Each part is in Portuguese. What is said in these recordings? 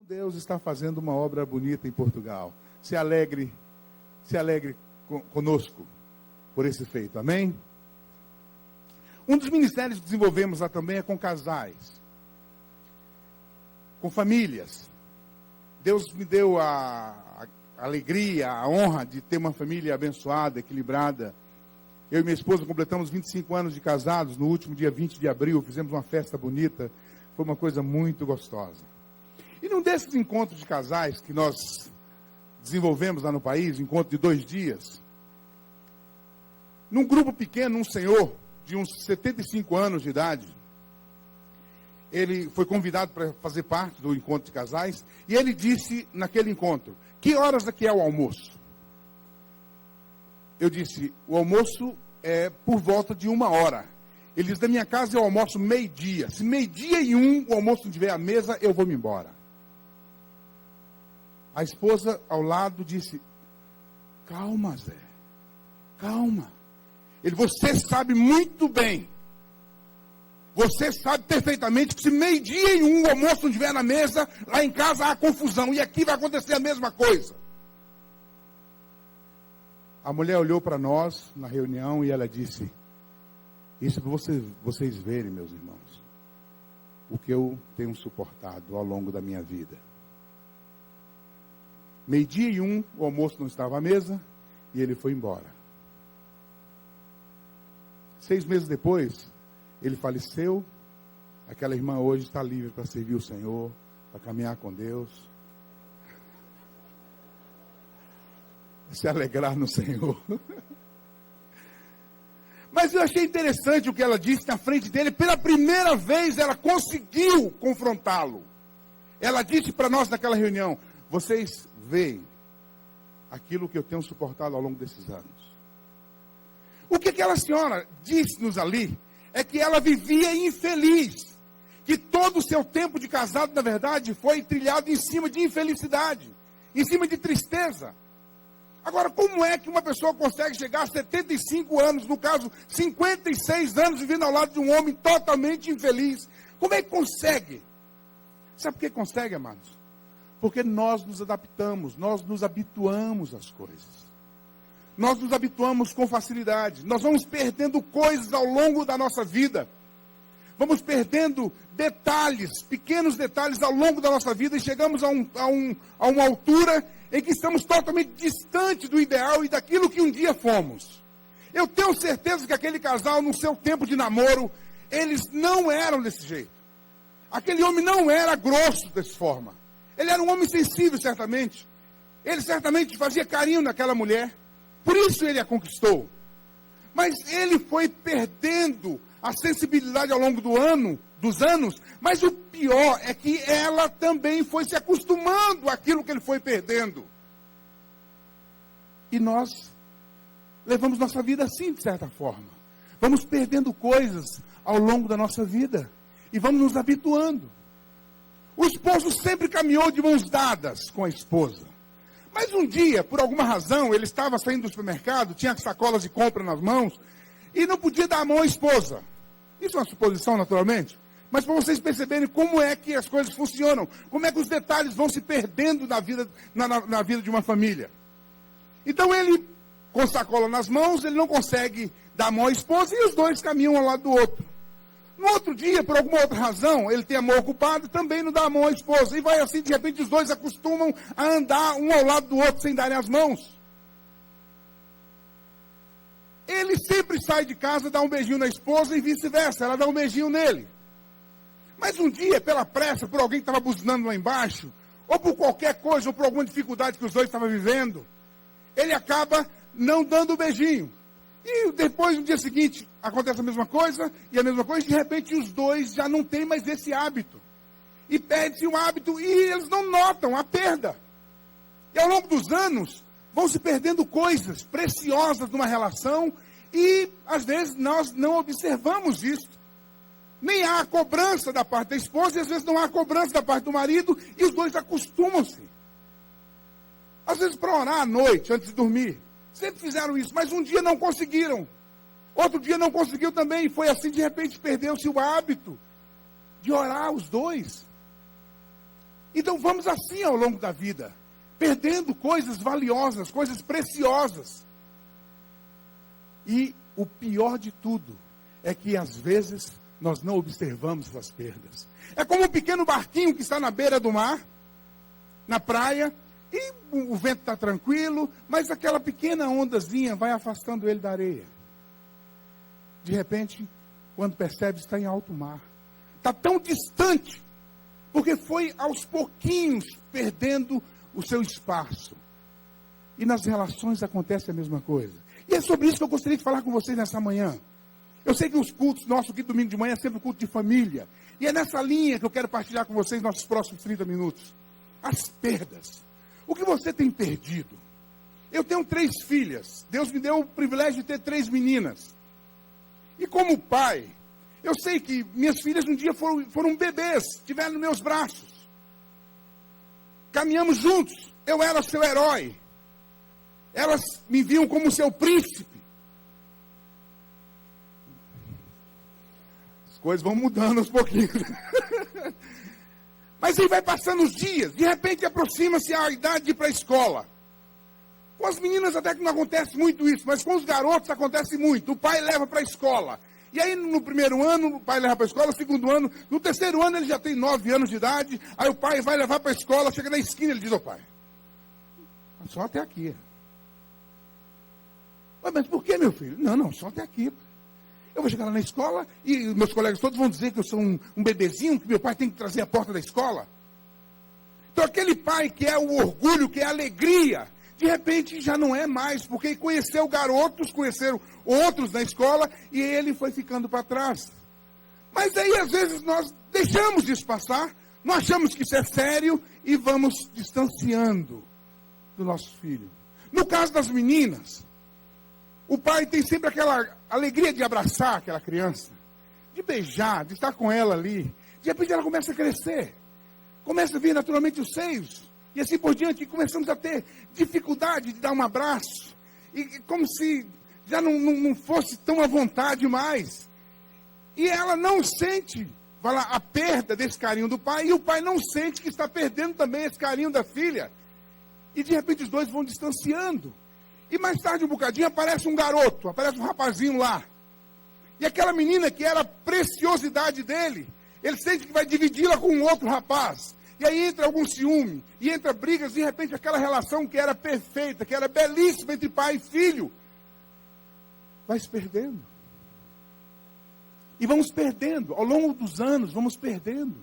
Deus está fazendo uma obra bonita em Portugal. Se alegre conosco por esse feito, amém? Um dos ministérios que desenvolvemos lá também é com casais, com famílias. Deus me deu a alegria, a honra de ter uma família abençoada, equilibrada. Eu e minha esposa completamos 25 anos de casados no último dia 20 de abril, fizemos uma festa bonita, foi uma coisa muito gostosa. E num desses encontros de casais que nós desenvolvemos lá no país, encontro de 2 dias, num grupo pequeno, um senhor de uns 75 anos de idade, ele foi convidado para fazer parte do encontro de casais, e ele disse naquele encontro: que horas aqui é o almoço? Eu disse: o almoço é por volta de 1h. Ele disse: da minha casa eu almoço 12:00. Se 12:01 o almoço não estiver à mesa, eu vou me embora. A esposa ao lado disse: calma, Zé, calma. Ele: você sabe muito bem, você sabe perfeitamente que se 12:01 o almoço não estiver na mesa, lá em casa há confusão, e aqui vai acontecer a mesma coisa. A mulher olhou para nós na reunião e ela disse: isso para vocês verem, meus irmãos, o que eu tenho suportado ao longo da minha vida. 12:01 o almoço não estava à mesa e ele foi embora. 6 meses depois, ele faleceu. Aquela irmã hoje está livre para servir o Senhor, para caminhar com Deus, se alegrar no Senhor. Mas eu achei interessante o que ela disse na frente dele. Pela primeira vez ela conseguiu confrontá-lo. Ela disse para nós naquela reunião: vocês veem aquilo que eu tenho suportado ao longo desses anos. O que aquela senhora disse-nos ali é que ela vivia infeliz, que todo o seu tempo de casado, na verdade, foi trilhado em cima de infelicidade, em cima de tristeza. Agora, como é que uma pessoa consegue chegar a 75 anos, no caso, 56 anos, vivendo ao lado de um homem totalmente infeliz? Como é que consegue? Sabe por que consegue, amados? Porque nós nos adaptamos, nós nos habituamos às coisas. Nós nos habituamos com facilidade. Nós vamos perdendo coisas ao longo da nossa vida. Vamos perdendo detalhes, pequenos detalhes ao longo da nossa vida, e chegamos a uma altura em que estamos totalmente distantes do ideal e daquilo que um dia fomos. Eu tenho certeza que aquele casal, no seu tempo de namoro, eles não eram desse jeito. Aquele homem não era grosso dessa forma. Ele era um homem sensível, certamente. Ele certamente fazia carinho naquela mulher. Por isso ele a conquistou. Mas ele foi perdendo a sensibilidade ao longo dos anos. Mas o pior é que ela também foi se acostumando àquilo que ele foi perdendo. E nós levamos nossa vida assim, de certa forma. Vamos perdendo coisas ao longo da nossa vida. E vamos nos habituando. O esposo sempre caminhou de mãos dadas com a esposa. Mas um dia, por alguma razão, ele estava saindo do supermercado, tinha sacolas de compra nas mãos, e não podia dar a mão à esposa. Isso é uma suposição, naturalmente. Mas para vocês perceberem como é que as coisas funcionam, como é que os detalhes vão se perdendo na vida de uma família. Então ele, com sacola nas mãos, ele não consegue dar a mão à esposa, e os dois caminham ao lado do outro. No outro dia, por alguma outra razão, ele tem a mão ocupada, também não dá a mão à esposa. E vai assim, de repente, os dois acostumam a andar um ao lado do outro sem darem as mãos. Ele sempre sai de casa, dá um beijinho na esposa e vice-versa, ela dá um beijinho nele. Mas um dia, pela pressa, por alguém que estava buzinando lá embaixo, ou por qualquer coisa, ou por alguma dificuldade que os dois estavam vivendo, ele acaba não dando o beijinho. E depois, no dia seguinte, acontece a mesma coisa, e de repente os dois já não têm mais esse hábito. E perde-se um hábito, e eles não notam a perda. E ao longo dos anos, vão se perdendo coisas preciosas numa relação, e às vezes nós não observamos isso. Nem há cobrança da parte da esposa, e às vezes não há cobrança da parte do marido, e os dois acostumam-se. Às vezes para orar à noite, antes de dormir. Sempre fizeram isso, mas um dia não conseguiram. Outro dia não conseguiu também, e foi assim, de repente, perdeu-se o hábito de orar os dois. Então vamos assim ao longo da vida, perdendo coisas valiosas, coisas preciosas. E o pior de tudo é que às vezes nós não observamos essas perdas. É como um pequeno barquinho que está na beira do mar, na praia, e o vento está tranquilo, mas aquela pequena ondazinha vai afastando ele da areia. De repente, quando percebe, está em alto mar. Está tão distante, porque foi aos pouquinhos perdendo o seu espaço. E nas relações acontece a mesma coisa. E é sobre isso que eu gostaria de falar com vocês nessa manhã. Eu sei que os cultos nossos aqui domingo de manhã é sempre um culto de família. E é nessa linha que eu quero partilhar com vocês nossos próximos 30 minutos. As perdas. O que você tem perdido? Eu tenho 3 filhas. Deus me deu o privilégio de ter 3 meninas. E como pai, eu sei que minhas filhas um dia foram bebês, estiveram nos meus braços. Caminhamos juntos. Eu era seu herói. Elas me viam como seu príncipe. As coisas vão mudando aos pouquinhos. Mas aí vai passando os dias. De repente aproxima-se a idade de ir para a escola. Com as meninas até que não acontece muito isso, mas com os garotos acontece muito. O pai leva para a escola. E aí no primeiro ano o pai leva para a escola, no segundo ano, no terceiro ano ele já tem 9 anos de idade. Aí o pai vai levar para a escola, chega na esquina e ele diz ao pai: só até aqui. Mas por que, meu filho? Não, só até aqui. Eu vou chegar lá na escola e meus colegas todos vão dizer que eu sou um bebezinho, que meu pai tem que trazer a porta da escola. Então aquele pai que é o orgulho, que é a alegria, de repente já não é mais, porque conheceu garotos, conheceram outros na escola e ele foi ficando para trás. Mas aí às vezes nós deixamos isso passar, não achamos que isso é sério e vamos distanciando do nosso filho. No caso das meninas, o pai tem sempre aquela alegria de abraçar aquela criança, de beijar, de estar com ela ali. De repente ela começa a crescer, começa a vir naturalmente os seios, e assim por diante, e começamos a ter dificuldade de dar um abraço, e como se já não fosse tão à vontade mais. E ela não sente, vai lá, a perda desse carinho do pai, e o pai não sente que está perdendo também esse carinho da filha. E de repente os dois vão distanciando. E mais tarde, um bocadinho, aparece um garoto, aparece um rapazinho lá. E aquela menina que era a preciosidade dele, ele sente que vai dividi-la com um outro rapaz. E aí entra algum ciúme, e entra brigas, e de repente aquela relação que era perfeita, que era belíssima entre pai e filho, vai se perdendo. E vamos perdendo, ao longo dos anos, vamos perdendo.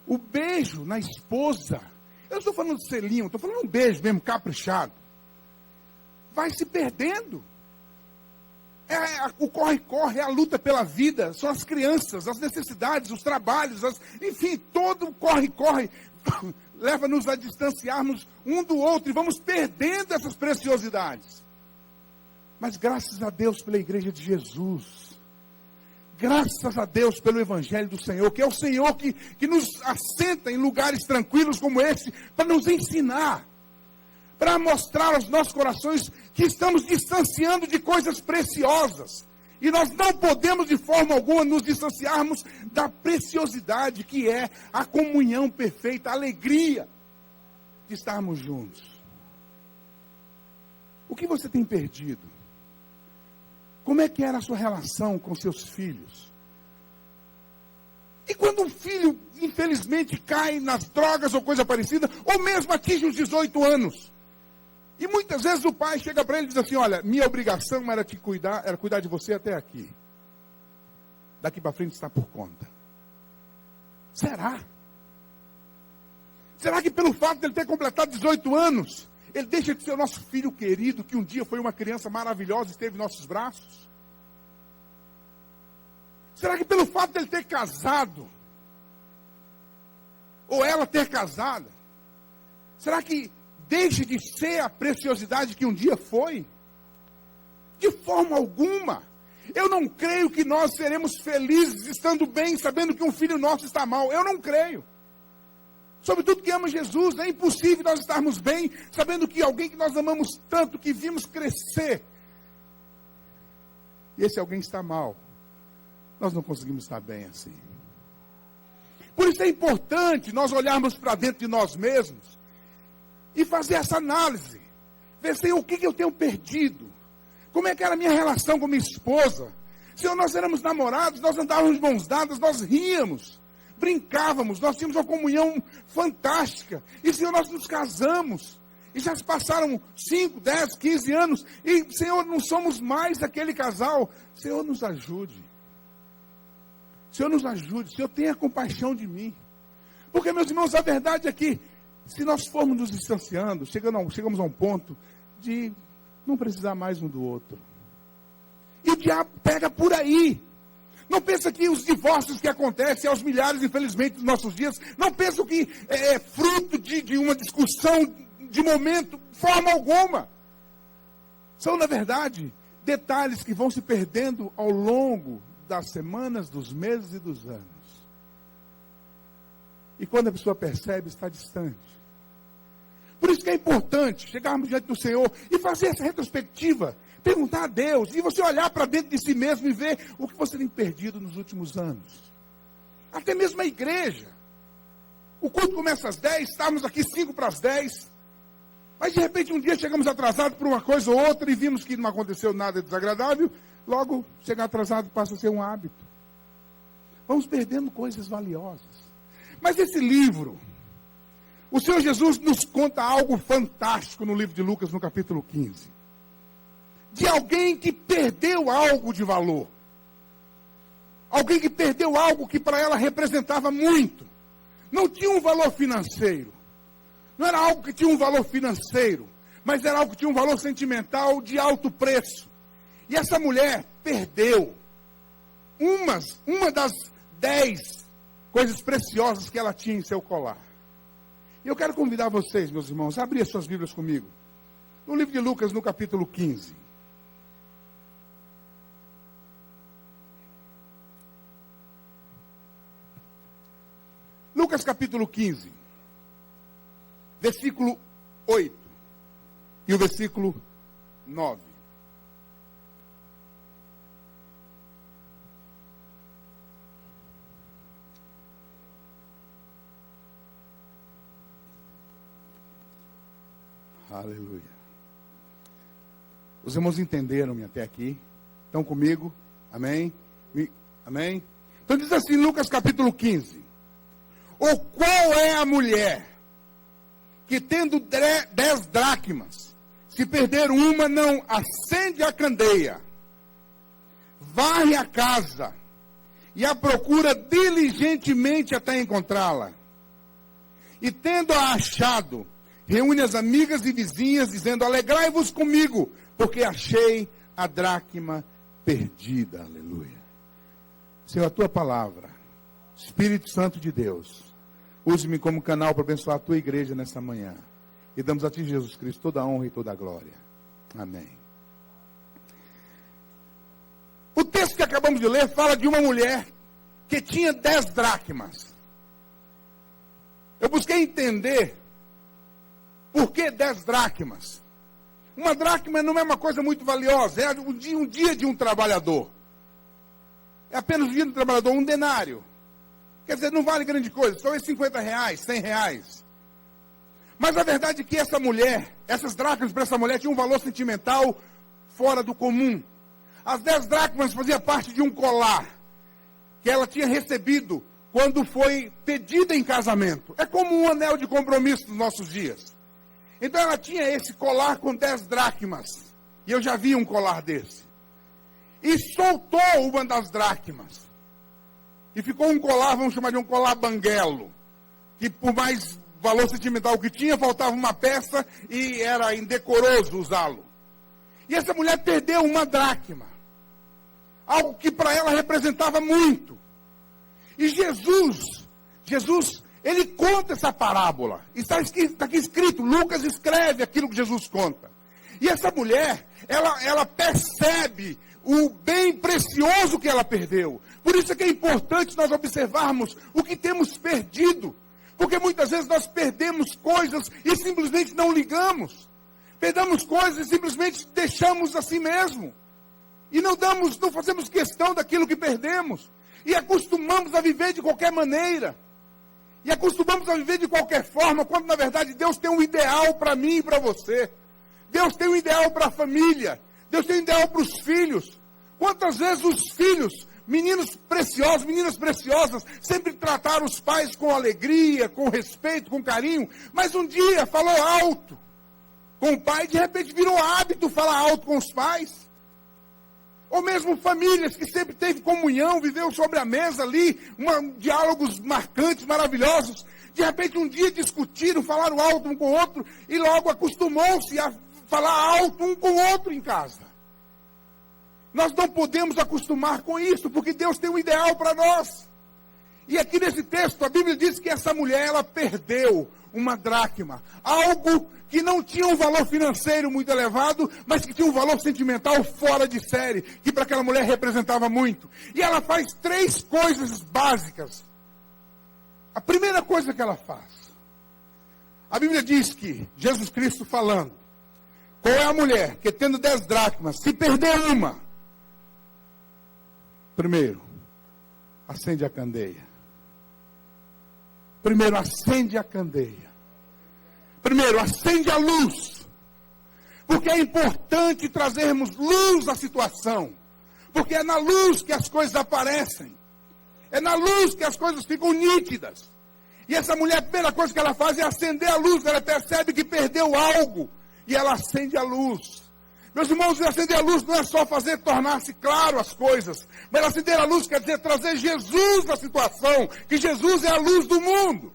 O beijo na esposa, eu não estou falando de selinho, estou falando de um beijo mesmo, caprichado. Vai se perdendo. O corre-corre, é a luta pela vida, são as crianças, as necessidades, os trabalhos, enfim, todo o corre-corre leva-nos a distanciarmos um do outro e vamos perdendo essas preciosidades. Mas graças a Deus pela igreja de Jesus, graças a Deus pelo Evangelho do Senhor, que é o Senhor que nos assenta em lugares tranquilos como esse, para nos ensinar, para mostrar aos nossos corações que estamos distanciando de coisas preciosas. E nós não podemos de forma alguma nos distanciarmos da preciosidade que é a comunhão perfeita, a alegria de estarmos juntos. O que você tem perdido? Como é que era a sua relação com seus filhos? E quando um filho, infelizmente, cai nas drogas ou coisa parecida, ou mesmo atinge os 18 anos, e muitas vezes o pai chega para ele e diz assim: olha, minha obrigação era te cuidar, era cuidar de você até aqui. Daqui para frente está por conta. Será? Será que pelo fato de ele ter completado 18 anos, ele deixa de ser o nosso filho querido, que um dia foi uma criança maravilhosa e esteve em nossos braços? Será que pelo fato de ele ter casado, ou ela ter casado, será que deixe de ser a preciosidade que um dia foi? De forma alguma. Eu não creio que nós seremos felizes estando bem, sabendo que um filho nosso está mal. Eu não creio. Sobretudo que ama Jesus, é impossível nós estarmos bem, sabendo que alguém que nós amamos tanto, que vimos crescer, e esse alguém está mal. Nós não conseguimos estar bem assim. Por isso é importante nós olharmos para dentro de nós mesmos e fazer essa análise. Ver, Senhor, o que eu tenho perdido? Como é que era a minha relação com minha esposa? Senhor, nós éramos namorados, nós andávamos de mãos dadas, nós ríamos, brincávamos, nós tínhamos uma comunhão fantástica. E, Senhor, nós nos casamos. E já se passaram 5, 10, 15 anos. E, Senhor, não somos mais aquele casal. Senhor, nos ajude. Senhor, nos ajude. Senhor, tenha compaixão de mim. Porque, meus irmãos, a verdade é que, se nós formos nos distanciando, chegamos a um ponto de não precisar mais um do outro. E o diabo pega por aí. Não pensa que os divórcios que acontecem aos milhares, infelizmente, dos nossos dias, não pensa que é fruto de uma discussão de momento, forma alguma. São, na verdade, detalhes que vão se perdendo ao longo das semanas, dos meses e dos anos. E quando a pessoa percebe, está distante. Por isso que é importante chegarmos diante do Senhor e fazer essa retrospectiva, perguntar a Deus, e você olhar para dentro de si mesmo e ver o que você tem perdido nos últimos anos. Até mesmo a igreja. O culto começa às 10, estávamos aqui 5 para as 10. Mas de repente um dia chegamos atrasados por uma coisa ou outra e vimos que não aconteceu nada desagradável. Logo, chegar atrasado passa a ser um hábito. Vamos perdendo coisas valiosas. Mas esse livro, o Senhor Jesus nos conta algo fantástico no livro de Lucas, no capítulo 15. De alguém que perdeu algo de valor. Alguém que perdeu algo que para ela representava muito. Não tinha um valor financeiro. Não era algo que tinha um valor financeiro, mas era algo que tinha um valor sentimental de alto preço. E essa mulher perdeu uma das 10 coisas preciosas que ela tinha em seu colar. E eu quero convidar vocês, meus irmãos, a abrir as suas Bíblias comigo. No livro de Lucas, no capítulo 15. Lucas capítulo 15. Versículo 8 e o versículo 9. Aleluia. Os irmãos entenderam-me até aqui? Estão comigo? Amém? Amém? Então diz assim, Lucas capítulo 15. Ou qual é a mulher que tendo 10 dracmas, se perder uma, não acende a candeia, varre a casa e a procura diligentemente até encontrá-la. E tendo-a achado, reúne as amigas e vizinhas, dizendo, alegrai-vos comigo, porque achei a dracma perdida. Aleluia. Senhor, a tua palavra, Espírito Santo de Deus, use-me como canal para abençoar a tua igreja nessa manhã. E damos a ti, Jesus Cristo, toda a honra e toda a glória. Amém. O texto que acabamos de ler fala de uma mulher que tinha 10 dracmas. Eu busquei entender por que 10 dracmas. Uma dracma não é uma coisa muito valiosa, é um dia de um trabalhador. É apenas o dia do trabalhador, um denário. Quer dizer, não vale grande coisa, só é 50 reais, 100 reais. Mas a verdade é que essa mulher, essas dracmas para essa mulher tinham um valor sentimental fora do comum. As 10 dracmas faziam parte de um colar que ela tinha recebido quando foi pedida em casamento. É como um anel de compromisso nos nossos dias. Então ela tinha esse colar com 10 dracmas. E eu já vi um colar desse. E soltou uma das dracmas. E ficou um colar, vamos chamar de um colar banguelo, que por mais valor sentimental que tinha, faltava uma peça e era indecoroso usá-lo. E essa mulher perdeu uma dracma, algo que para ela representava muito. E Jesus, ele conta essa parábola. Está aqui escrito, Lucas escreve aquilo que Jesus conta. E essa mulher, ela percebe o bem precioso que ela perdeu. Por isso é que é importante nós observarmos o que temos perdido. Porque muitas vezes nós perdemos coisas e simplesmente não ligamos. Perdemos coisas e simplesmente deixamos assim mesmo. E não fazemos questão daquilo que perdemos. E acostumamos a viver de qualquer maneira. E acostumamos a viver de qualquer forma, quando na verdade Deus tem um ideal para mim e para você. Deus tem um ideal para a família. Deus tem um ideal para os filhos. Quantas vezes os filhos, meninos preciosos, meninas preciosas, sempre trataram os pais com alegria, com respeito, com carinho, mas um dia falou alto com o pai, de repente virou hábito falar alto com os pais. Ou mesmo famílias que sempre teve comunhão, viveu sobre a mesa ali, diálogos marcantes, maravilhosos. De repente um dia discutiram, falaram alto um com o outro, e logo acostumou-se a falar alto um com o outro em casa. Nós não podemos acostumar com isso, porque Deus tem um ideal para nós. E aqui nesse texto, a Bíblia diz que essa mulher, ela perdeu uma dracma. Algo que não tinha um valor financeiro muito elevado, mas que tinha um valor sentimental fora de série, que para aquela mulher representava muito. E ela faz 3 coisas básicas. A primeira coisa que ela faz, a Bíblia diz que, Jesus Cristo falando, qual é a mulher que tendo 10 dracmas, se perder uma, primeiro, acende a candeia. Primeiro, acende a candeia. Primeiro, acende a luz. Porque é importante trazermos luz à situação. Porque é na luz que as coisas aparecem. É na luz que as coisas ficam nítidas. E essa mulher, a primeira coisa que ela faz é acender a luz. Ela percebe que perdeu algo. E ela acende a luz. Meus irmãos, acender a luz não é só fazer tornar-se claro as coisas. Mas acender a luz quer dizer trazer Jesus na situação. Que Jesus é a luz do mundo.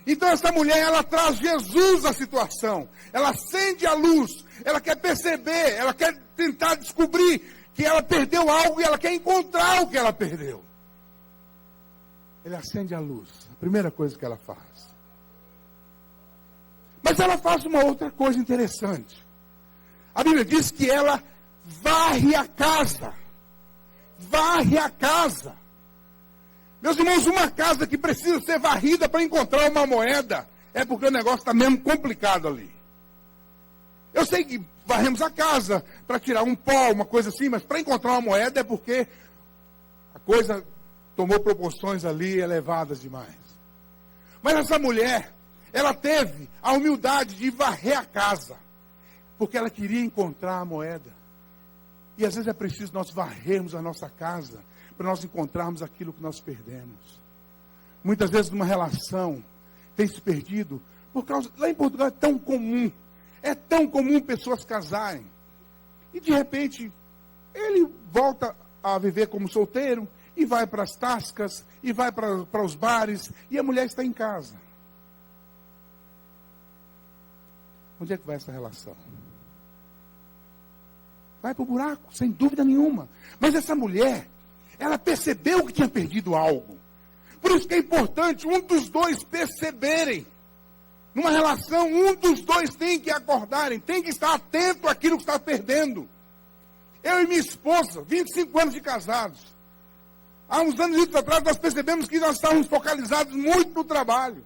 Então essa mulher, ela traz Jesus à situação. Ela acende a luz. Ela quer perceber. Ela quer tentar descobrir que ela perdeu algo e ela quer encontrar o que ela perdeu. Ele acende a luz. A primeira coisa que ela faz. Mas ela faz uma outra coisa interessante. A Bíblia diz que ela varre a casa. Varre a casa. Meus irmãos, uma casa que precisa ser varrida para encontrar uma moeda, é porque o negócio está mesmo complicado ali. Eu sei que varremos a casa para tirar um pó, uma coisa assim, mas para encontrar uma moeda é porque a coisa tomou proporções ali elevadas demais. Mas essa mulher, ela teve a humildade de varrer a casa, porque ela queria encontrar a moeda. E às vezes é preciso nós varrermos a nossa casa, para nós encontrarmos aquilo que nós perdemos. Muitas vezes numa relação tem se perdido, por causa, lá em Portugal é tão comum pessoas casarem, e de repente ele volta a viver como solteiro, e vai para as tascas, e vai para os bares, e a mulher está em casa. Onde é que vai essa relação? Vai para o buraco, sem dúvida nenhuma. Mas essa mulher, ela percebeu que tinha perdido algo. Por isso que é importante um dos dois perceberem. Numa relação, um dos dois tem que acordarem, tem que estar atento àquilo que está perdendo. Eu e minha esposa, 25 anos de casados. Há uns anos atrás, nós percebemos que nós estávamos focalizados muito no trabalho.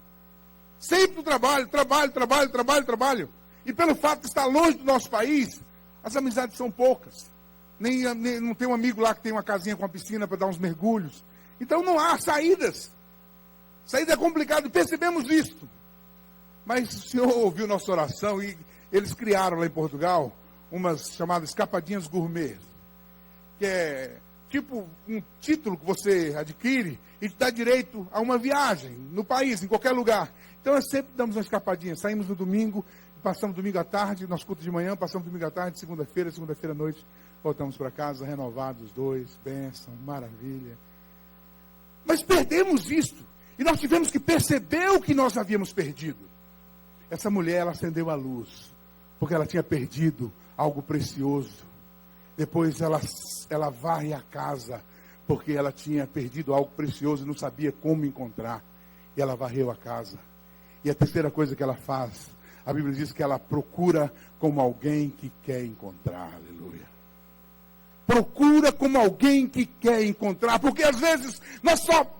Sempre no trabalho, trabalho. E pelo fato de estar longe do nosso país, as amizades são poucas. Nem não tem um amigo lá que tem uma casinha com uma piscina para dar uns mergulhos. Então não há saídas. Saída é complicado, percebemos isto. Mas o Senhor ouviu nossa oração e eles criaram lá em Portugal umas chamadas escapadinhas gourmet. Que é tipo um título que você adquire e te dá direito a uma viagem no país, em qualquer lugar. Então nós sempre damos uma escapadinha. Saímos no domingo, passamos domingo à tarde, nós culto de manhã, passamos domingo à tarde, segunda-feira à noite, voltamos para casa, renovados os dois, bênção, maravilha. Mas perdemos isto, e nós tivemos que perceber o que nós havíamos perdido. Essa mulher, ela acendeu a luz, porque ela tinha perdido algo precioso. Depois ela varre a casa, porque ela tinha perdido algo precioso e não sabia como encontrar. E ela varreu a casa. E a terceira coisa que ela faz, a Bíblia diz que ela procura como alguém que quer encontrar. Aleluia. Procura como alguém que quer encontrar. Porque às vezes nós só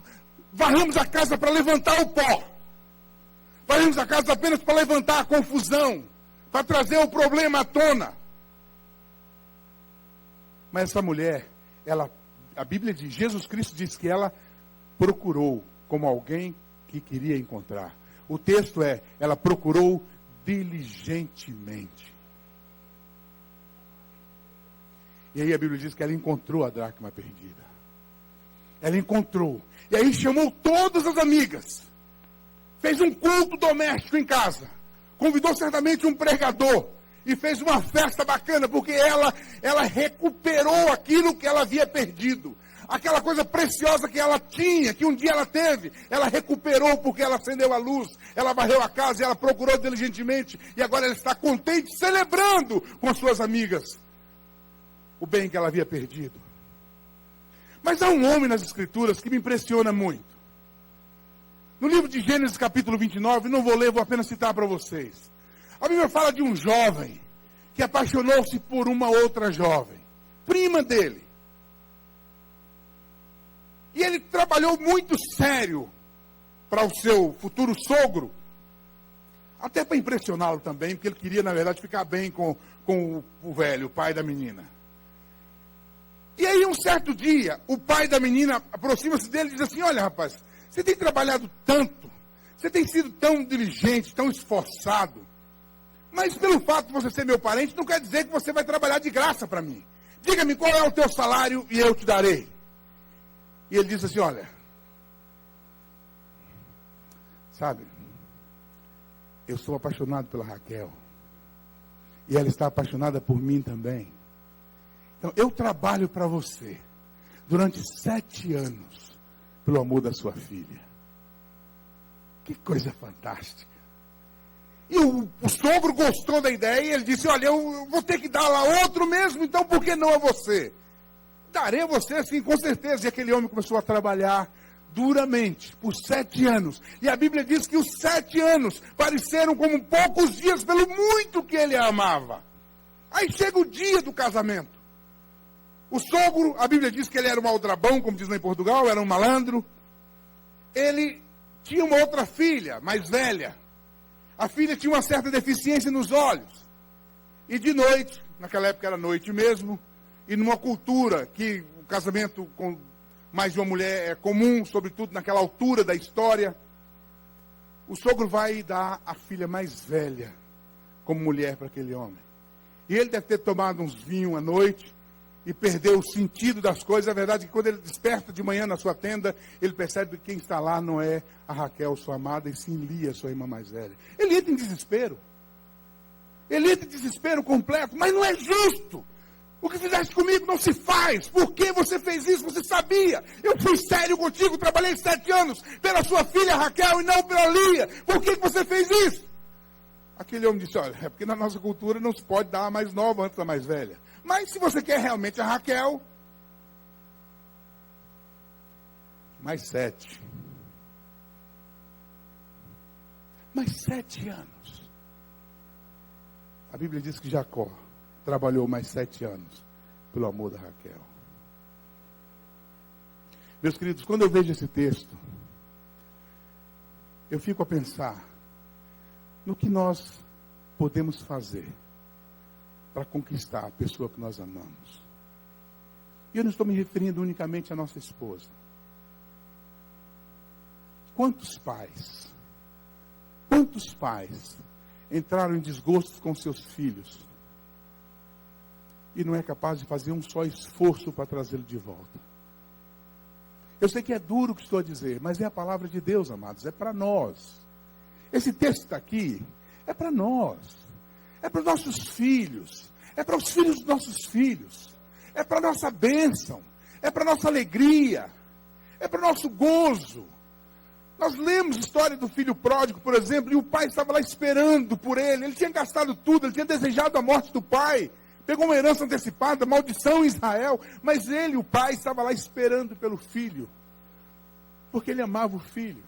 varremos a casa para levantar o pó. Varremos a casa apenas para levantar a confusão. Para trazer o problema à tona. Mas essa mulher, a Bíblia diz, Jesus Cristo diz que ela procurou como alguém que queria encontrar. O texto é, ela procurou diligentemente. E aí a Bíblia diz que ela encontrou a dracma perdida. Ela encontrou. E aí chamou todas as amigas. Fez um culto doméstico em casa. Convidou certamente um pregador. E fez uma festa bacana, porque ela recuperou aquilo que ela havia perdido. Aquela coisa preciosa que ela tinha, que um dia ela teve, ela recuperou porque ela acendeu a luz, ela varreu a casa e ela procurou diligentemente. E agora ela está contente, celebrando com as suas amigas o bem que ela havia perdido. Mas há um homem nas Escrituras que me impressiona muito. No livro de Gênesis capítulo 29, não vou ler, vou apenas citar para vocês. A Bíblia fala de um jovem que apaixonou-se por uma outra jovem, prima dele. E ele trabalhou muito sério para o seu futuro sogro, até para impressioná-lo também, porque ele queria, na verdade, ficar bem com o velho, o pai da menina. E aí, um certo dia, o pai da menina aproxima-se dele e diz assim: olha, rapaz, você tem trabalhado tanto, você tem sido tão diligente, tão esforçado, mas pelo fato de você ser meu parente, não quer dizer que você vai trabalhar de graça para mim. Diga-me qual é o teu salário e eu te darei. E ele disse assim: olha, sabe, eu sou apaixonado pela Raquel. E ela está apaixonada por mim também. Então, eu trabalho para você durante 7 anos pelo amor da sua filha. Que coisa fantástica. E o sogro gostou da ideia e ele disse: olha, eu vou ter que dar lá outro mesmo, então por que não a você? Darei a você, sim, com certeza. E aquele homem começou a trabalhar duramente, por 7 anos. E a Bíblia diz que os 7 anos pareceram como poucos dias, pelo muito que ele a amava. Aí chega o dia do casamento. O sogro, a Bíblia diz que ele era um aldrabão, como diz lá em Portugal, era um malandro. Ele tinha uma outra filha, mais velha. A filha tinha uma certa deficiência nos olhos. E de noite, naquela época era noite mesmo, e numa cultura que o casamento com mais de uma mulher é comum, sobretudo naquela altura da história, o sogro vai dar a filha mais velha como mulher para aquele homem. E ele deve ter tomado uns vinhos à noite e perdeu o sentido das coisas. A verdade é que quando ele desperta de manhã na sua tenda, ele percebe que quem está lá não é a Raquel, sua amada, e sim Lia, sua irmã mais velha. Ele entra em desespero. Ele entra em desespero completo, mas não é justo. O que fizeste comigo não se faz. Por que você fez isso? Você sabia. Eu fui sério contigo, trabalhei 7 anos pela sua filha Raquel e não pela Lia. Por que você fez isso? Aquele homem disse: olha, é porque na nossa cultura não se pode dar a mais nova antes da mais velha. Mas se você quer realmente a Raquel, mais 7. Mais 7 anos. A Bíblia diz que Jacó trabalhou mais 7 anos pelo amor da Raquel. Meus queridos, quando eu vejo esse texto, eu fico a pensar no que nós podemos fazer para conquistar a pessoa que nós amamos. E eu não estou me referindo unicamente à nossa esposa. Quantos pais entraram em desgostos com seus filhos e não é capaz de fazer um só esforço para trazê-lo de volta? Eu sei que é duro o que estou a dizer, mas é a palavra de Deus, amados, é para nós. Esse texto está aqui, é para nós, é para os nossos filhos, é para os filhos dos nossos filhos, é para a nossa bênção, é para a nossa alegria, é para o nosso gozo. Nós lemos a história do filho pródigo, por exemplo, e o pai estava lá esperando por ele tinha gastado tudo, ele tinha desejado a morte do pai, pegou uma herança antecipada, maldição em Israel, mas ele, o pai, estava lá esperando pelo filho, porque ele amava o filho.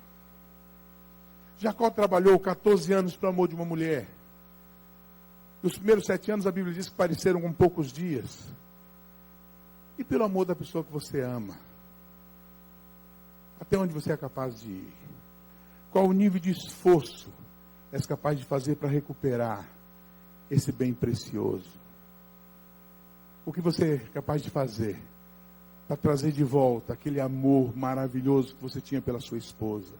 Jacó trabalhou 14 anos pelo amor de uma mulher. E os primeiros 7 anos a Bíblia diz que pareceram com poucos dias. E pelo amor da pessoa que você ama, até onde você é capaz de ir? Qual o nível de esforço és capaz de fazer para recuperar esse bem precioso? O que você é capaz de fazer para trazer de volta aquele amor maravilhoso que você tinha pela sua esposa?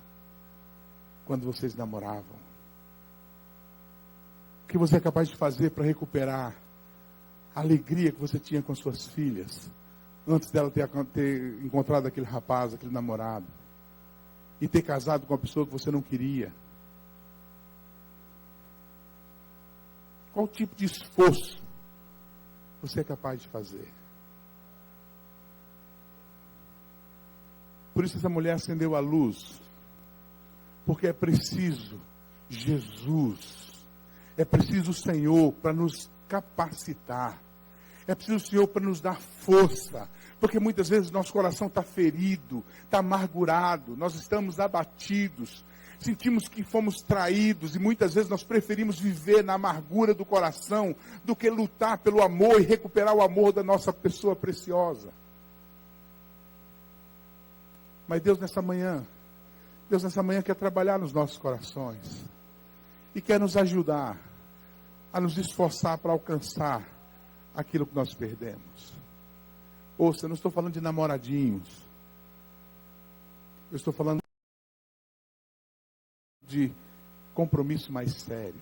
quando vocês namoravam? O que você é capaz de fazer para recuperar a alegria que você tinha com suas filhas, antes dela ter encontrado aquele rapaz, aquele namorado, e ter casado com uma pessoa que você não queria? Qual tipo de esforço você é capaz de fazer? Por isso essa mulher acendeu a luz, porque é preciso Jesus, é preciso o Senhor para nos capacitar, é preciso o Senhor para nos dar força, porque muitas vezes nosso coração está ferido, está amargurado, nós estamos abatidos, sentimos que fomos traídos, e muitas vezes nós preferimos viver na amargura do coração, do que lutar pelo amor e recuperar o amor da nossa pessoa preciosa. Mas Deus nessa manhã quer trabalhar nos nossos corações, e quer nos ajudar a nos esforçar para alcançar aquilo que nós perdemos. Ouça, eu não estou falando de namoradinhos, eu estou falando de compromisso mais sério.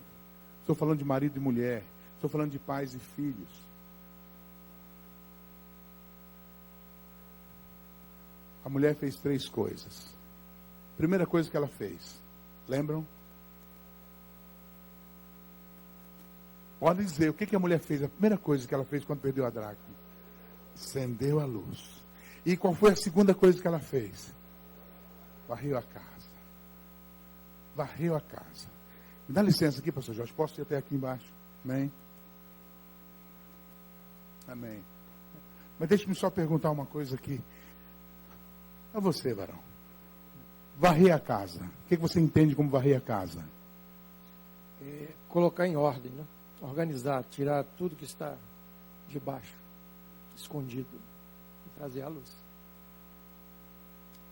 Estou falando de marido e mulher, estou falando de pais e filhos. A mulher fez 3 coisas. Primeira coisa que ela fez, lembram? Podem dizer, o que a mulher fez? A primeira coisa que ela fez quando perdeu a dracma? Acendeu a luz. E qual foi a segunda coisa que ela fez? Varreu a casa. Varreu a casa. Me dá licença aqui, pastor Jorge, posso ir até aqui embaixo? Amém? Amém. Mas deixe-me só perguntar uma coisa aqui. A você, varão. Varrer a casa. O que você entende como varrer a casa? Colocar em ordem, né? Organizar, tirar tudo que está debaixo, escondido, e trazer à luz.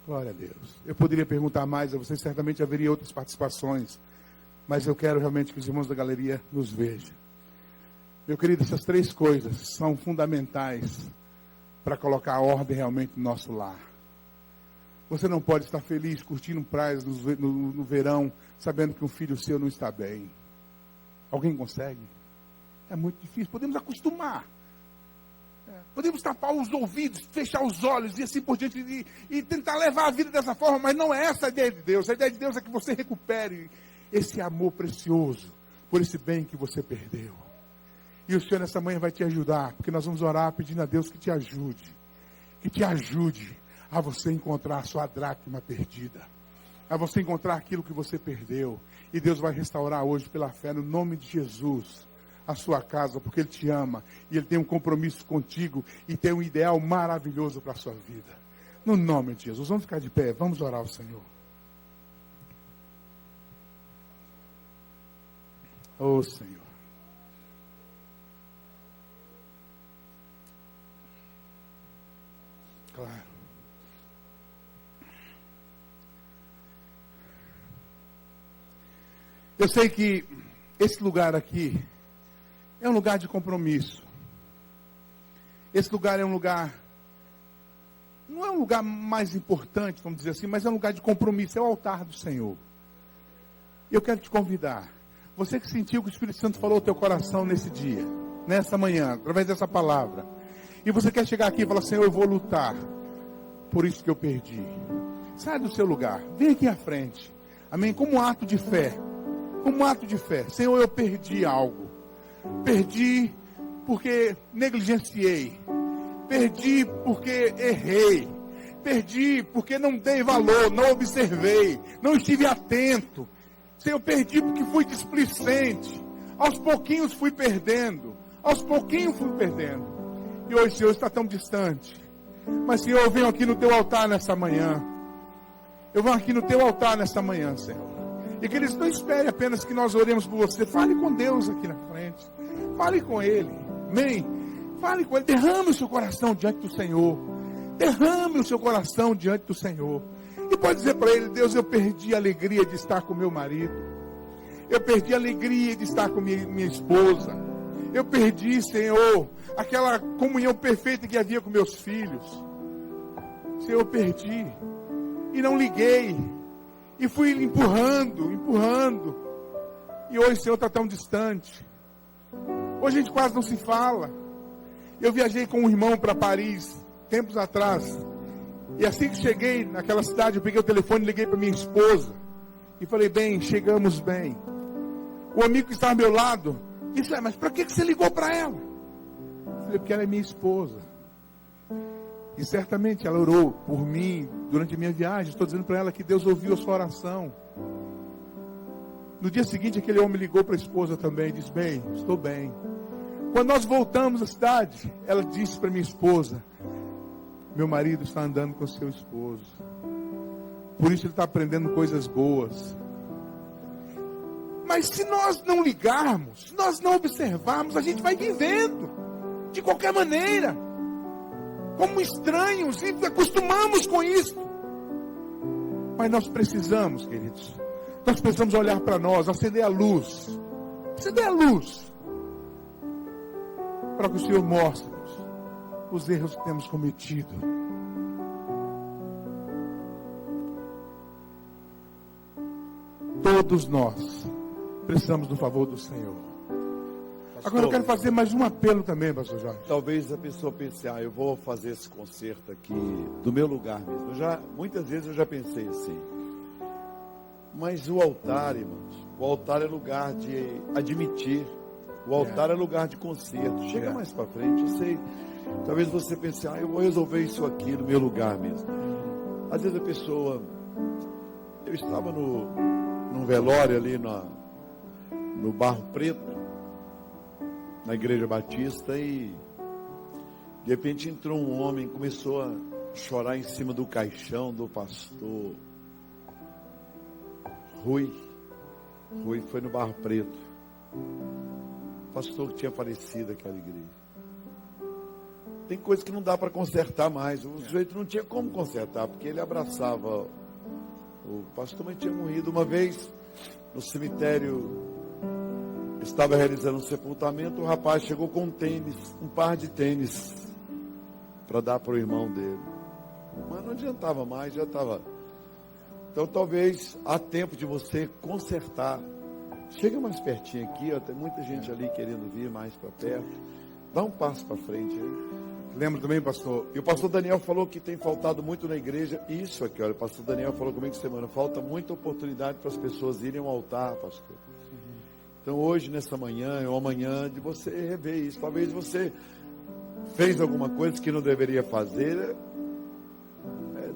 Glória a Deus. Eu poderia perguntar mais a vocês, certamente haveria outras participações, mas eu quero realmente que os irmãos da galeria nos vejam. Meu querido, essas 3 coisas são fundamentais para colocar a ordem realmente no nosso lar. Você não pode estar feliz, curtindo praias no verão, sabendo que um filho seu não está bem. Alguém consegue? É muito difícil. Podemos acostumar. Podemos tapar os ouvidos, fechar os olhos e assim por diante, e tentar levar a vida dessa forma, mas não é essa a ideia de Deus. A ideia de Deus é que você recupere esse amor precioso por esse bem que você perdeu. E o Senhor nessa manhã vai te ajudar, porque nós vamos orar pedindo a Deus que te ajude a você encontrar a sua dracma perdida, a você encontrar aquilo que você perdeu. E Deus vai restaurar hoje pela fé, no nome de Jesus, a sua casa, porque Ele te ama, e Ele tem um compromisso contigo, e tem um ideal maravilhoso para a sua vida. No nome de Jesus, vamos ficar de pé, vamos orar ao Senhor. Oh Senhor. Claro. Eu sei que esse lugar aqui é um lugar de compromisso. Esse lugar é um lugar, não é um lugar mais importante, vamos dizer assim, mas é um lugar de compromisso, é o altar do Senhor. Eu quero te convidar, você que sentiu que o Espírito Santo falou ao teu coração nesse dia, nessa manhã, através dessa palavra, e você quer chegar aqui e falar, Senhor, eu vou lutar por isso que eu perdi. Sai do seu lugar, vem aqui à frente, amém, como um ato de fé. Como um ato de fé. Senhor, eu perdi algo. Perdi porque negligenciei. Perdi porque errei. Perdi porque não dei valor, não observei, não estive atento. Senhor, eu perdi porque fui displicente. Aos pouquinhos fui perdendo. Aos pouquinhos fui perdendo. E hoje, Senhor, está tão distante. Mas, Senhor, eu venho aqui no teu altar nessa manhã. Eu venho aqui no teu altar nessa manhã, Senhor. E que eles não esperem apenas que nós oremos por você. Fale com Deus aqui na frente. Fale com Ele. Amém? Fale com Ele. Derrame o seu coração diante do Senhor. Derrame o seu coração diante do Senhor. E pode dizer para Ele, Deus, eu perdi a alegria de estar com meu marido. Eu perdi a alegria de estar com minha esposa. Eu perdi, Senhor, aquela comunhão perfeita que havia com meus filhos. Senhor, eu perdi. E não liguei. E fui empurrando. E hoje o Senhor está tão distante. Hoje a gente quase não se fala. Eu viajei com um irmão para Paris, tempos atrás. E assim que cheguei naquela cidade, eu peguei o telefone e liguei para minha esposa. E falei, bem, chegamos bem. O amigo que estava ao meu lado disse, mas para que você ligou para ela? Eu falei, porque ela é minha esposa. E certamente ela orou por mim durante a minha viagem. Estou dizendo para ela que Deus ouviu a sua oração. No dia seguinte, aquele homem ligou para a esposa também e disse, bem, estou bem. Quando nós voltamos à cidade, ela disse para minha esposa, meu marido está andando com seu esposo. Por isso ele está aprendendo coisas boas. Mas se nós não ligarmos, se nós não observarmos, a gente vai vivendo de qualquer maneira, como estranhos, e acostumamos com isso. Mas nós precisamos, queridos, nós precisamos olhar para nós, acender a luz, para que o Senhor mostre os erros que temos cometido. Todos nós precisamos do favor do Senhor. Pastor, agora eu quero fazer mais um apelo também, pastor Jorge. Talvez a pessoa pense, eu vou fazer esse concerto aqui do meu lugar mesmo. Muitas vezes eu já pensei assim. Mas o altar, irmãos, o altar é lugar de admitir. O altar é lugar de conserto. Chega mais para frente, eu sei. Talvez você pense, eu vou resolver isso aqui no meu lugar mesmo. Às vezes a pessoa... Eu estava num velório ali no Barro Preto, na Igreja Batista, e de repente entrou um homem, começou a chorar em cima do caixão do pastor Rui foi no Barro Preto. O pastor que tinha falecido naquela igreja. Tem coisas que não dá para consertar mais. O sujeito não tinha como consertar, porque ele abraçava o pastor, mas tinha morrido uma vez no cemitério. Estava realizando um sepultamento. O rapaz chegou com um par de tênis para dar para o irmão dele, mas não adiantava mais, já estava. Então talvez há tempo de você consertar. Chega mais pertinho aqui, tem muita gente ali querendo vir mais para perto. Dá um passo para frente aí. Lembro também, pastor, E o pastor Daniel falou que tem faltado muito na igreja. Isso aqui, olha, o pastor Daniel falou comigo semana. Falta muita oportunidade para as pessoas irem ao altar, pastor. Então hoje, nessa manhã ou amanhã, de você rever isso. Talvez você fez alguma coisa que não deveria fazer.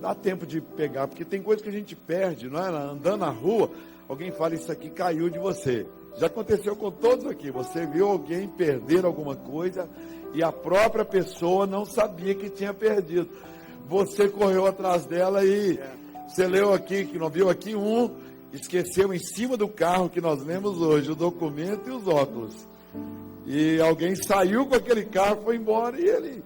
Dá tempo de pegar, porque tem coisa que a gente perde, não é? Andando na rua, alguém fala, isso aqui caiu de você. Já aconteceu com todos aqui. Você viu alguém perder alguma coisa e a própria pessoa não sabia que tinha perdido. Você correu atrás dela e você leu aqui, que não viu aqui esqueceu em cima do carro que nós lemos hoje, o documento e os óculos. E alguém saiu com aquele carro, foi embora e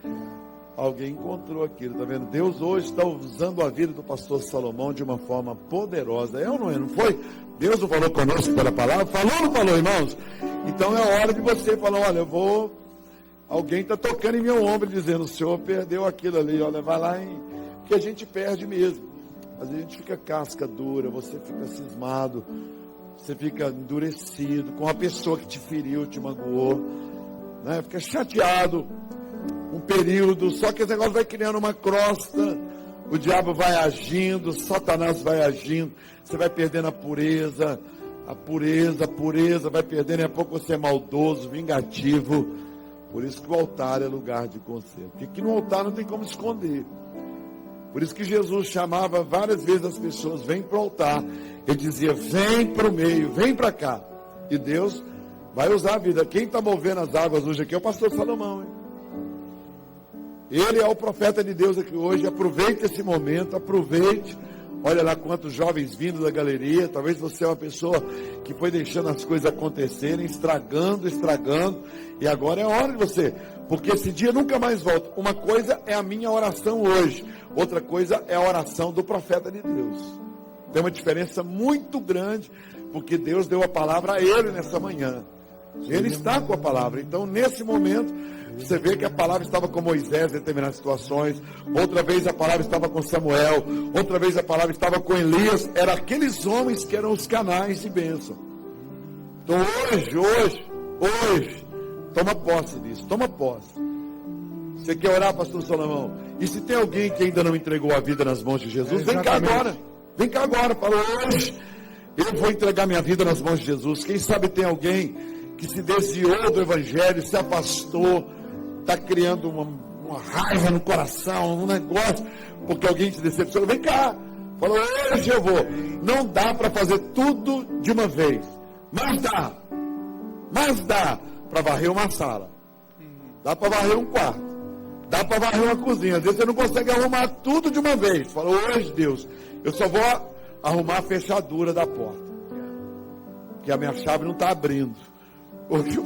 alguém encontrou aquilo, tá vendo? Deus hoje está usando a vida do pastor Salomão de uma forma poderosa. É ou não é? Não foi? Deus não falou conosco pela palavra? Falou ou não falou, irmãos? Então é hora de você falar, olha, alguém está tocando em meu ombro, dizendo, o senhor perdeu aquilo ali, olha, vai lá, porque a gente perde mesmo. Às vezes a gente fica casca dura, você fica cismado, você fica endurecido com a pessoa que te feriu, te magoou, né? Fica chateado um período, só que esse negócio vai criando uma crosta, o diabo vai agindo, Satanás vai agindo, você vai perdendo a pureza, vai perdendo, e a pouco você é maldoso, vingativo. Por isso que o altar é lugar de conserto, porque aqui no altar não tem como esconder. Por isso que Jesus chamava várias vezes as pessoas, vem para o altar. Ele dizia, vem para o meio, vem para cá. E Deus vai usar a vida. Quem está movendo as águas hoje aqui é o pastor Salomão, hein? Ele é o profeta de Deus aqui hoje. Aproveite esse momento, aproveite. Olha lá quantos jovens vindo da galeria. Talvez você é uma pessoa que foi deixando as coisas acontecerem, estragando. E agora é a hora de você, porque esse dia nunca mais volta. Uma coisa é a minha oração hoje, outra coisa é a oração do profeta de Deus. Tem uma diferença muito grande, porque Deus deu a palavra a ele nessa manhã. Ele está com a palavra. Então, nesse momento, você vê que a palavra estava com Moisés em determinadas situações. Outra vez a palavra estava com Samuel. Outra vez a palavra estava com Elias. Eram aqueles homens que eram os canais de bênção. Então, hoje, toma posse disso. Toma posse. Você quer orar, pastor Salomão? E se tem alguém que ainda não entregou a vida nas mãos de Jesus, vem cá agora. Vem cá agora. Fala, hoje eu vou entregar minha vida nas mãos de Jesus. Quem sabe tem alguém que se desviou do evangelho, se afastou, está criando uma raiva no coração, um negócio, porque alguém te decepcionou. Vem cá. Fala, hoje eu vou. Não dá para fazer tudo de uma vez. Mas dá para varrer uma sala. Dá para varrer um quarto. Dá para varrer uma cozinha. Às vezes você não consegue arrumar tudo de uma vez. Fala, hoje, Deus, eu só vou arrumar a fechadura da porta. Que a minha chave não está abrindo. Hoje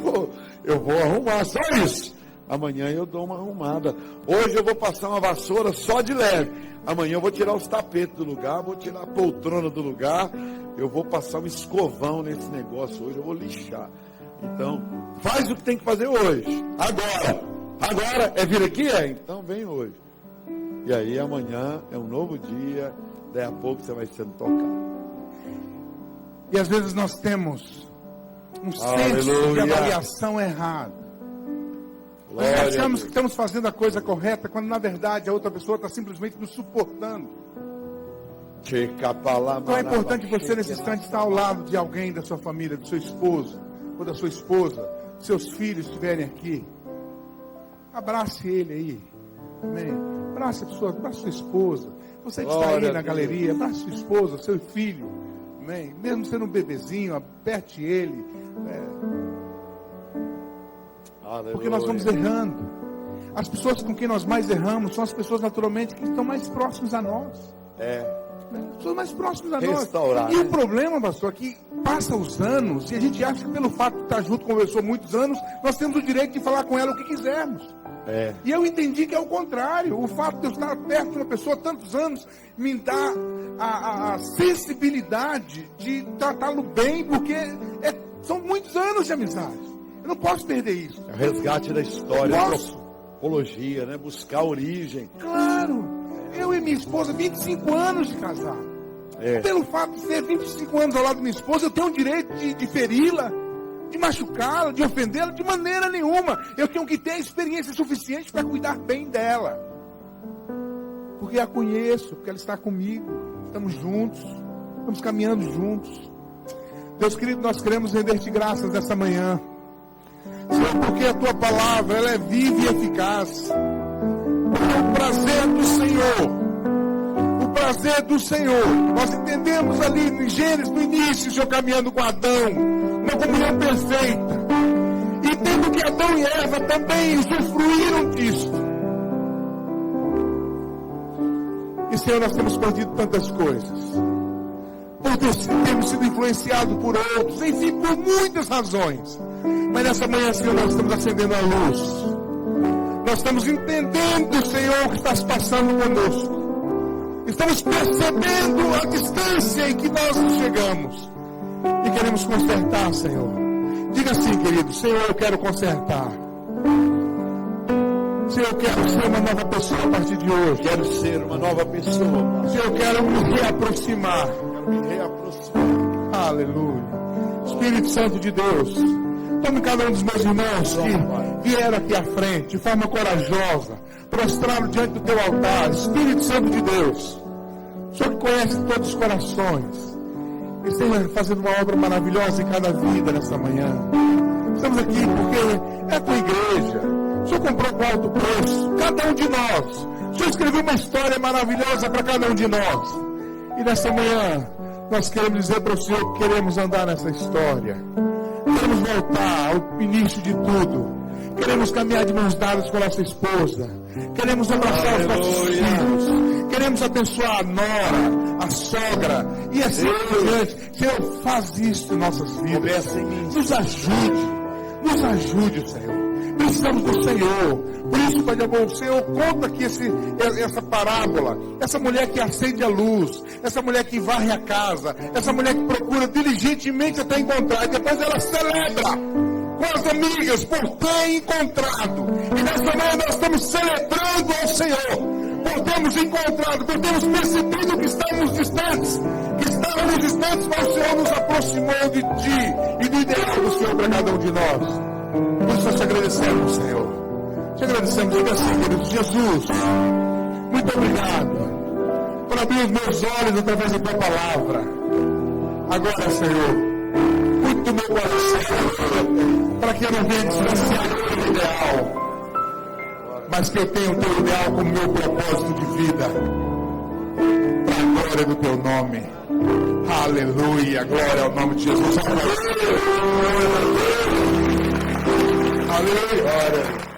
eu vou arrumar só isso. Amanhã eu dou uma arrumada. Hoje eu vou passar uma vassoura só de leve. Amanhã eu vou tirar os tapetes do lugar, vou tirar a poltrona do lugar. Eu vou passar um escovão nesse negócio hoje, eu vou lixar. Então, faz o que tem que fazer hoje. Agora é vir aqui? Então vem hoje. E aí amanhã é um novo dia. Daí a pouco você vai sendo tocado. E às vezes nós temos um senso de avaliação errado. Nós achamos que estamos fazendo a coisa correta, quando na verdade a outra pessoa está simplesmente nos suportando. Então é importante você nesse instante estar ao lado de alguém da sua família, do seu esposo, ou da sua esposa, seus filhos estiverem aqui. Abrace ele aí. Amém. Abrace a sua esposa. Você que está aí na galeria, abrace sua esposa, seu filho. Amém. Mesmo sendo um bebezinho, aperte ele. Porque nós vamos errando. As pessoas com quem nós mais erramos são as pessoas naturalmente que estão mais próximas a nós. As pessoas mais próximas a nós. E o problema, pastor, é que passa os anos e a gente acha que pelo fato de estar junto, conversou muitos anos, nós temos o direito de falar com ela o que quisermos. E eu entendi que é o contrário. O fato de eu estar perto de uma pessoa há tantos anos me dá a sensibilidade de tratá-lo bem, porque são muitos anos de amizade. Eu não posso perder isso. É o resgate da história, a antropologia, né? Buscar a origem. Claro. Eu e minha esposa, 25 anos de casado. Pelo fato de ser 25 anos ao lado de minha esposa, eu tenho o direito de feri-la, de machucá-la, de ofendê-la, de maneira nenhuma. Eu tenho que ter a experiência suficiente para cuidar bem dela. Porque a conheço, porque ela está comigo. Estamos juntos, estamos caminhando juntos. Deus querido, nós queremos render-te graças nessa manhã. Senhor, porque a tua palavra ela é viva e eficaz. O prazer do Senhor. O prazer do Senhor. Nós entendemos ali em Gênesis, no início, o Senhor caminhando com Adão, uma comunhão perfeita. E tendo que Adão e Eva também usufruíram disso. E Senhor, nós temos perdido tantas coisas. Por termos sido influenciados por outros, enfim, por muitas razões. Mas nessa manhã, Senhor, nós estamos acendendo a luz. Nós estamos entendendo, Senhor, o que está se passando conosco. Estamos percebendo a distância em que nós chegamos. E queremos consertar, Senhor. Diga assim, querido: Senhor, eu quero consertar. Senhor, eu quero ser uma nova pessoa a partir de hoje. Quero ser uma nova pessoa. Senhor, eu quero me reaproximar. Aleluia. Espírito Santo de Deus, tome cada um dos meus irmãos que vieram aqui à frente, de forma corajosa, prostrado diante do teu altar. Espírito Santo de Deus, o Senhor que conhece todos os corações, esteja fazendo uma obra maravilhosa em cada vida nessa manhã. Estamos aqui porque é a tua igreja. O Senhor comprou com alto preço cada um de nós. O Senhor escreveu uma história maravilhosa para cada um de nós. E nessa manhã nós queremos dizer para o Senhor que queremos andar nessa história. Queremos voltar ao início de tudo. Queremos caminhar de mãos dadas com a nossa esposa. Queremos abraçar os nossos filhos. Queremos abençoar a nora, a sogra e assim por diante. Senhor, faz isso em nossas vidas. Nos ajude, Senhor. Precisamos do Senhor. Por isso, Pai de amor, o Senhor conta aqui essa parábola. Essa mulher que acende a luz, essa mulher que varre a casa, essa mulher que procura diligentemente até encontrar, e depois ela celebra com as amigas, por ter encontrado. E nessa manhã nós estamos celebrando ao Senhor, por termos encontrado, por termos percebido que estávamos distantes, mas o Senhor nos aproximou de Ti e do ideal do Senhor para cada um de nós. Por isso nós te agradecemos, Senhor. Te agradecemos, diga assim, querido Jesus, muito obrigado por abrir os meus olhos através da Tua palavra. Agora, Senhor, cuide do meu coração, para que eu não venha distanciar do Teu ideal, mas que eu tenha o Teu ideal como meu propósito de vida, para a glória do Teu nome. Aleluia, glória ao nome de Jesus. Aleluia.